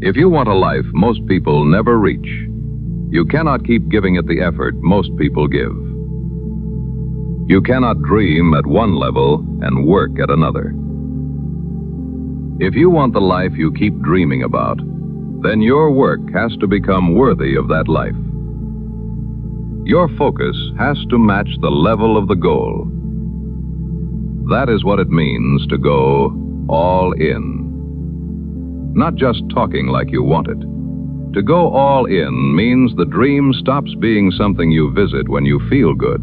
If you want a life most people never reach, you cannot keep giving it the effort most people give. You cannot dream at one level and work at another. If you want the life you keep dreaming about, then your work has to become worthy of that life. Your focus has to match the level of the goal. That is what it means to go all in. Not just talking like you want it. To go all in means the dream stops being something you visit when you feel good.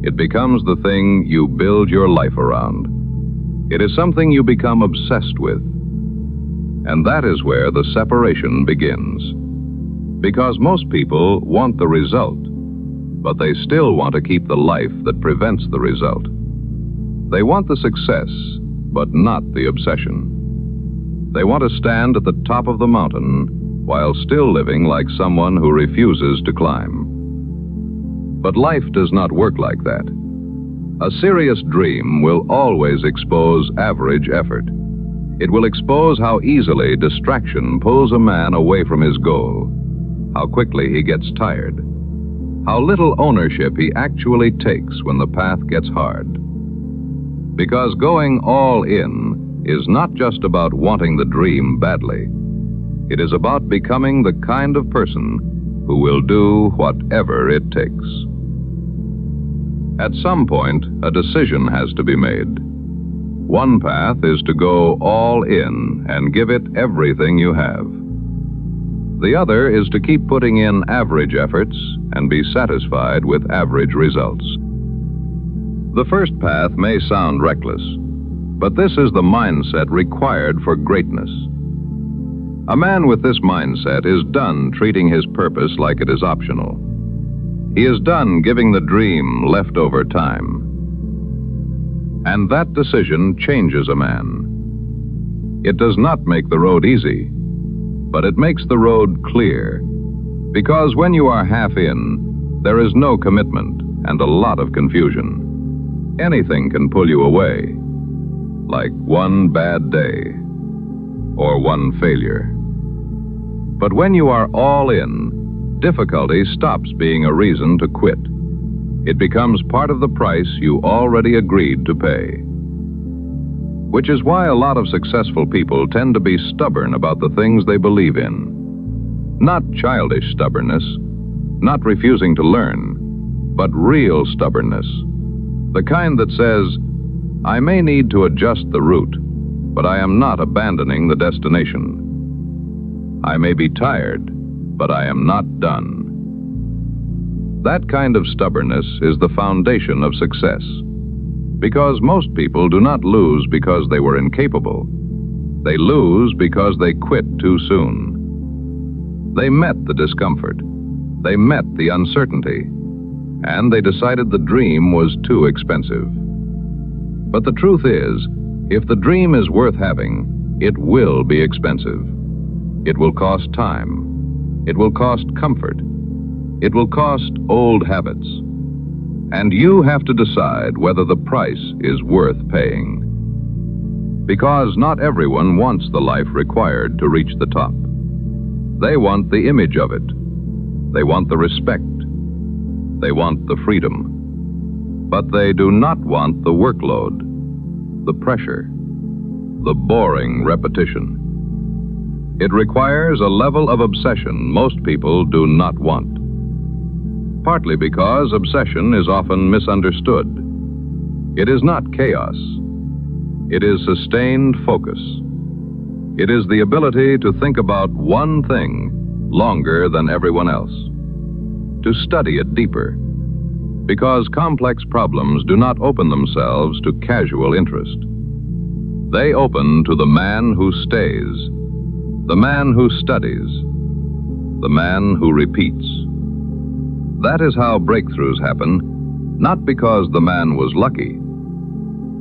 It becomes the thing you build your life around. It is something you become obsessed with. And that is where the separation begins. Because most people want the result, but they still want to keep the life that prevents the result. They want the success, but not the obsession. They want to stand at the top of the mountain while still living like someone who refuses to climb. But life does not work like that. A serious dream will always expose average effort. It will expose how easily distraction pulls a man away from his goal, how quickly he gets tired, how little ownership he actually takes when the path gets hard. Because going all in is not just about wanting the dream badly. It is about becoming the kind of person who will do whatever it takes. At some point, a decision has to be made. One path is to go all in and give it everything you have. The other is to keep putting in average efforts and be satisfied with average results. The first path may sound reckless, but this is the mindset required for greatness. A man with this mindset is done treating his purpose like it is optional. He is done giving the dream leftover time. And that decision changes a man. It does not make the road easy, but it makes the road clear. Because when you are half in, there is no commitment and a lot of confusion. Anything can pull you away, like one bad day or one failure. But when you are all in, difficulty stops being a reason to quit. It becomes part of the price you already agreed to pay. Which is why a lot of successful people tend to be stubborn about the things they believe in. Not childish stubbornness, not refusing to learn, but real stubbornness. The kind that says, I may need to adjust the route, but I am not abandoning the destination. I may be tired, but I am not done. That kind of stubbornness is the foundation of success. Because most people do not lose because they were incapable. They lose because they quit too soon. They met the discomfort. They met the uncertainty. And they decided the dream was too expensive. But the truth is, if the dream is worth having, it will be expensive. It will cost time. It will cost comfort. It will cost old habits. And you have to decide whether the price is worth paying. Because not everyone wants the life required to reach the top. They want the image of it. They want the respect. They want the freedom. But they do not want the workload, the pressure, the boring repetition. It requires a level of obsession most people do not want. Partly because obsession is often misunderstood. It is not chaos. It is sustained focus. It is the ability to think about one thing longer than everyone else, to study it deeper, because complex problems do not open themselves to casual interest. They open to the man who stays, the man who studies, the man who repeats. That is how breakthroughs happen, not because the man was lucky,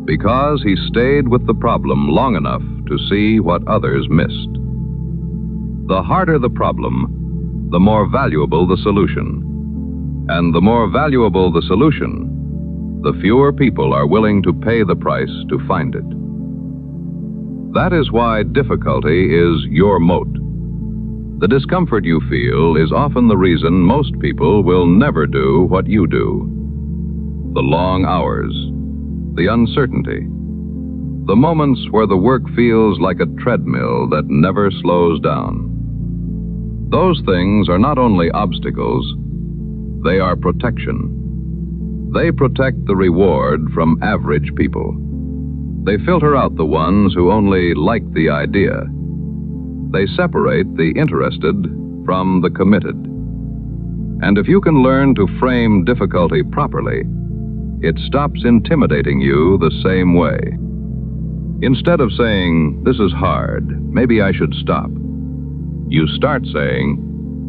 because he stayed with the problem long enough to see what others missed. The harder the problem, the more valuable the solution. And the more valuable the solution, the fewer people are willing to pay the price to find it. That is why difficulty is your moat. The discomfort you feel is often the reason most people will never do what you do. The long hours, the uncertainty, the moments where the work feels like a treadmill that never slows down. Those things are not only obstacles, they are protection. They protect the reward from average people. They filter out the ones who only like the idea. They separate the interested from the committed. And if you can learn to frame difficulty properly, it stops intimidating you the same way. Instead of saying, "This is hard, maybe I should stop," you start saying,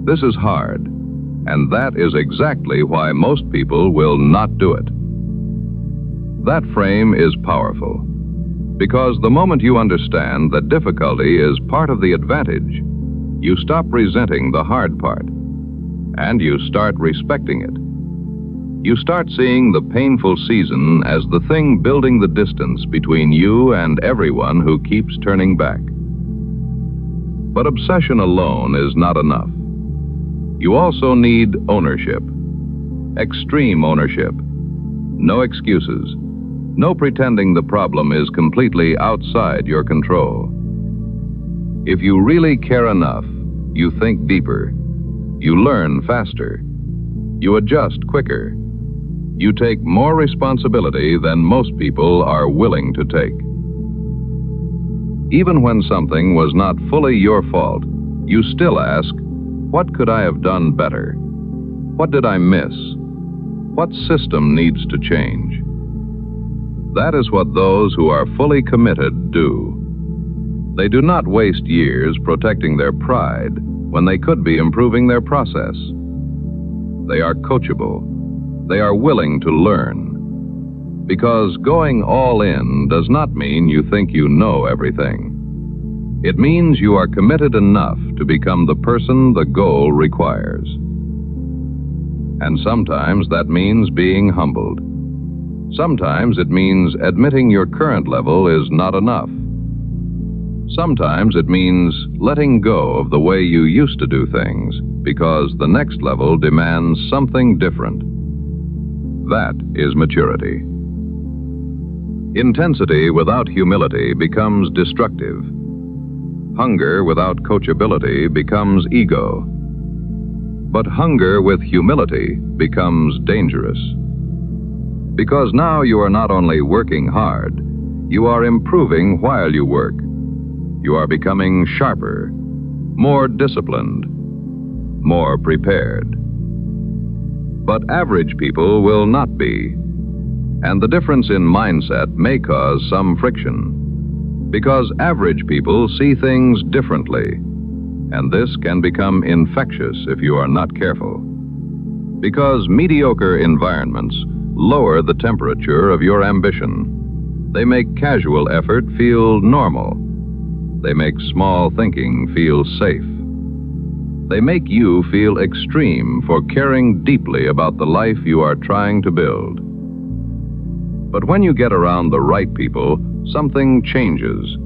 "This is hard, and that is exactly why most people will not do it." That frame is powerful. Because the moment you understand that difficulty is part of the advantage, you stop resenting the hard part, and you start respecting it. You start seeing the painful season as the thing building the distance between you and everyone who keeps turning back. But obsession alone is not enough. You also need ownership, extreme ownership, no excuses. No pretending the problem is completely outside your control. If you really care enough, you think deeper. You learn faster. You adjust quicker. You take more responsibility than most people are willing to take. Even when something was not fully your fault, you still ask, what could I have done better? What did I miss? What system needs to change? That is what those who are fully committed do. They do not waste years protecting their pride when they could be improving their process. They are coachable. They are willing to learn. Because going all in does not mean you think you know everything. It means you are committed enough to become the person the goal requires. And sometimes that means being humbled. Sometimes it means admitting your current level is not enough. Sometimes it means letting go of the way you used to do things because the next level demands something different. That is maturity. Intensity without humility becomes destructive. Hunger without coachability becomes ego. But hunger with humility becomes dangerous. Because now you are not only working hard, you are improving while you work. You are becoming sharper, more disciplined, more prepared. But average people will not be. And the difference in mindset may cause some friction. Because average people see things differently, and this can become infectious if you are not careful. Because mediocre environments lower the temperature of your ambition. They make casual effort feel normal. They make small thinking feel safe. They make you feel extreme for caring deeply about the life you are trying to build. But when you get around the right people, something changes.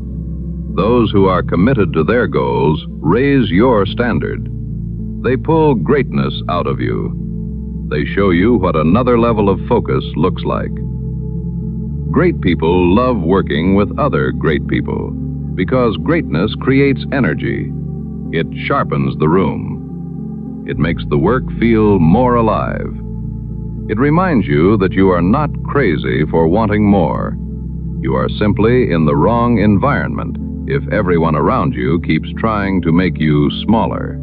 Those who are committed to their goals raise your standard. They pull greatness out of you. They show you what another level of focus looks like. Great people love working with other great people because greatness creates energy. It sharpens the room. It makes the work feel more alive. It reminds you that you are not crazy for wanting more. You are simply in the wrong environment if everyone around you keeps trying to make you smaller.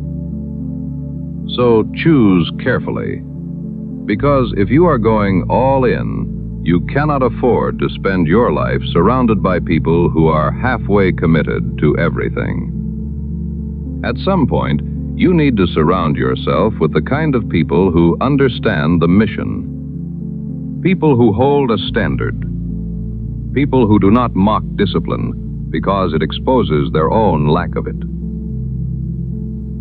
So choose carefully. Because if you are going all in, you cannot afford to spend your life surrounded by people who are halfway committed to everything. At some point, you need to surround yourself with the kind of people who understand the mission. People who hold a standard. People who do not mock discipline because it exposes their own lack of it.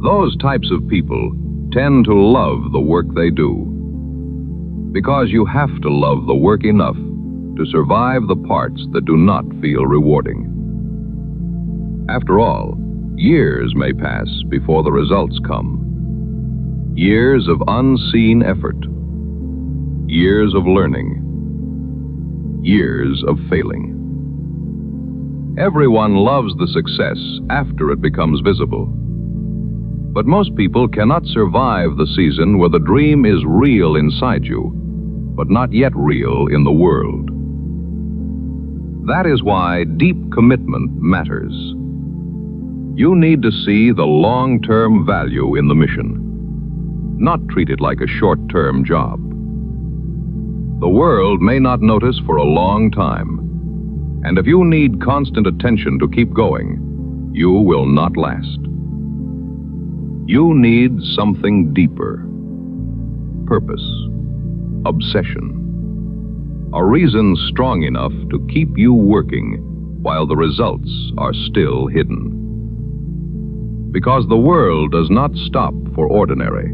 Those types of people tend to love the work they do. Because you have to love the work enough to survive the parts that do not feel rewarding. After all, Years may pass before the results come. Years of unseen effort. Years of learning. Years of failing. Everyone loves the success after it becomes visible. But most people cannot survive the season where the dream is real inside you, but not yet real in the world. That is why deep commitment matters. You need to see the long-term value in the mission, not treat it like a short-term job. The world may not notice for a long time, and if you need constant attention to keep going, you will not last. You need something deeper. Purpose. Obsession. A reason strong enough to keep you working while the results are still hidden. Because the world does not stop for ordinary.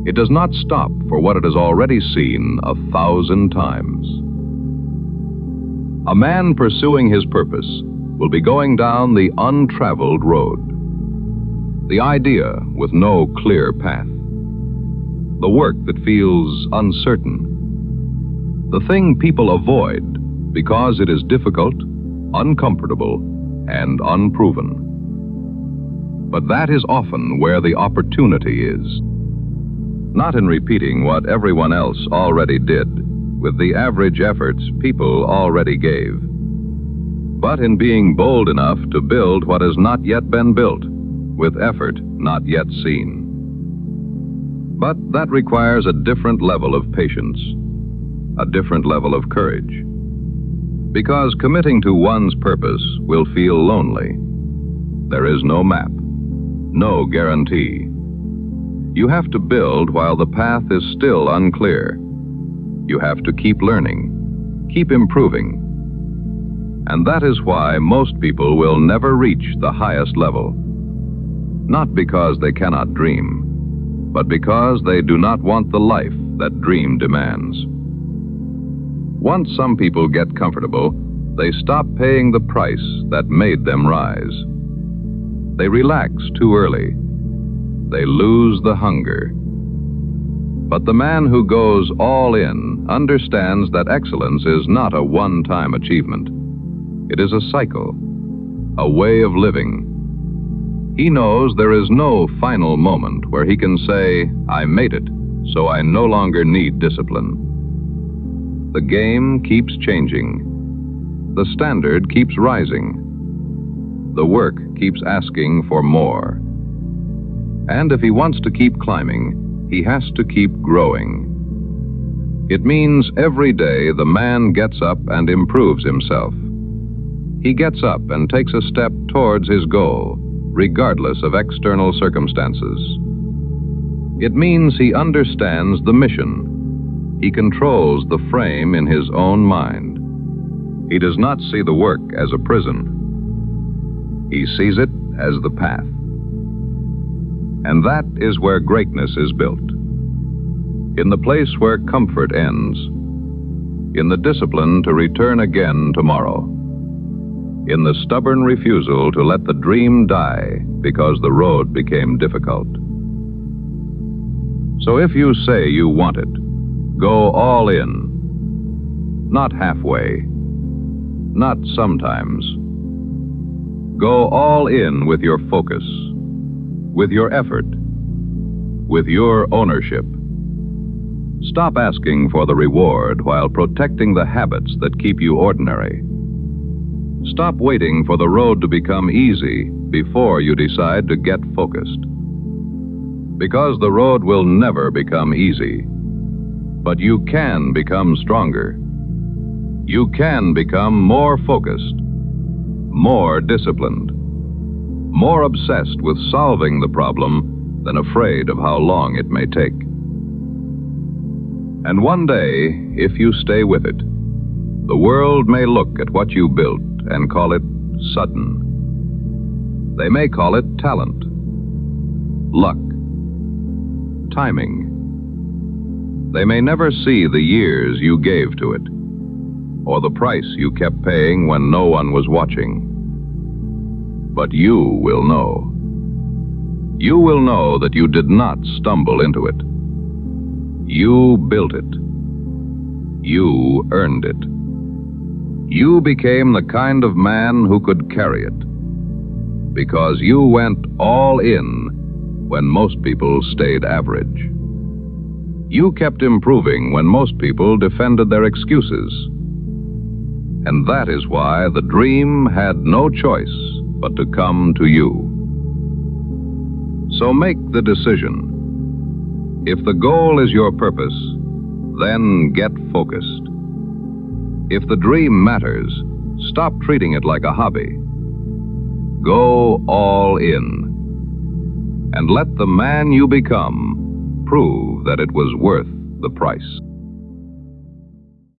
It does not stop for what it has already seen 1,000 times. A man pursuing his purpose will be going down the untraveled road. The idea with no clear path. The work that feels uncertain. The thing people avoid because it is difficult, uncomfortable, and unproven. But that is often where the opportunity is. Not in repeating what everyone else already did with the average efforts people already gave, but in being bold enough to build what has not yet been built with effort not yet seen. But that requires a different level of patience, a different level of courage. Because committing to one's purpose will feel lonely. There is no map, no guarantee. You have to build while the path is still unclear. You have to keep learning, keep improving. And that is why most people will never reach the highest level. Not because they cannot dream, but because they do not want the life that dream demands. Once some people get comfortable, they stop paying the price that made them rise. They relax too early. They lose the hunger. But the man who goes all in understands that excellence is not a one-time achievement. It is a cycle, a way of living. He knows there is no final moment where he can say, "I made it, so I no longer need discipline." The game keeps changing. The standard keeps rising. The work keeps asking for more. And if he wants to keep climbing, he has to keep growing. It means every day the man gets up and improves himself. He gets up and takes a step towards his goal, regardless of external circumstances. It means he understands the mission. He controls the frame in his own mind. He does not see the work as a prison. He sees it as the path. And that is where greatness is built. In the place where comfort ends. In the discipline to return again tomorrow. In the stubborn refusal to let the dream die because the road became difficult. So if you say you want it, go all in. Not halfway. Not sometimes. Go all in with your focus, with your effort, with your ownership. Stop asking for the reward while protecting the habits that keep you ordinary. Stop waiting for the road to become easy before you decide to get focused. Because the road will never become easy. But you can become stronger. You can become more focused, more disciplined, more obsessed with solving the problem than afraid of how long it may take. And one day, if you stay with it, the world may look at what you built and call it sudden. They may call it talent, luck, timing. They may never see the years you gave to it, or the price you kept paying when no one was watching. but you will know. You will know that you did not stumble into it. You built it. You earned it. You became the kind of man who could carry it, because you went all in when most people stayed average. You kept improving when most people defended their excuses. And that is why the dream had no choice but to come to you. So make the decision. If the goal is your purpose, then get focused. If the dream matters, stop treating it like a hobby. Go all in. And let the man you become prove that it was worth the price.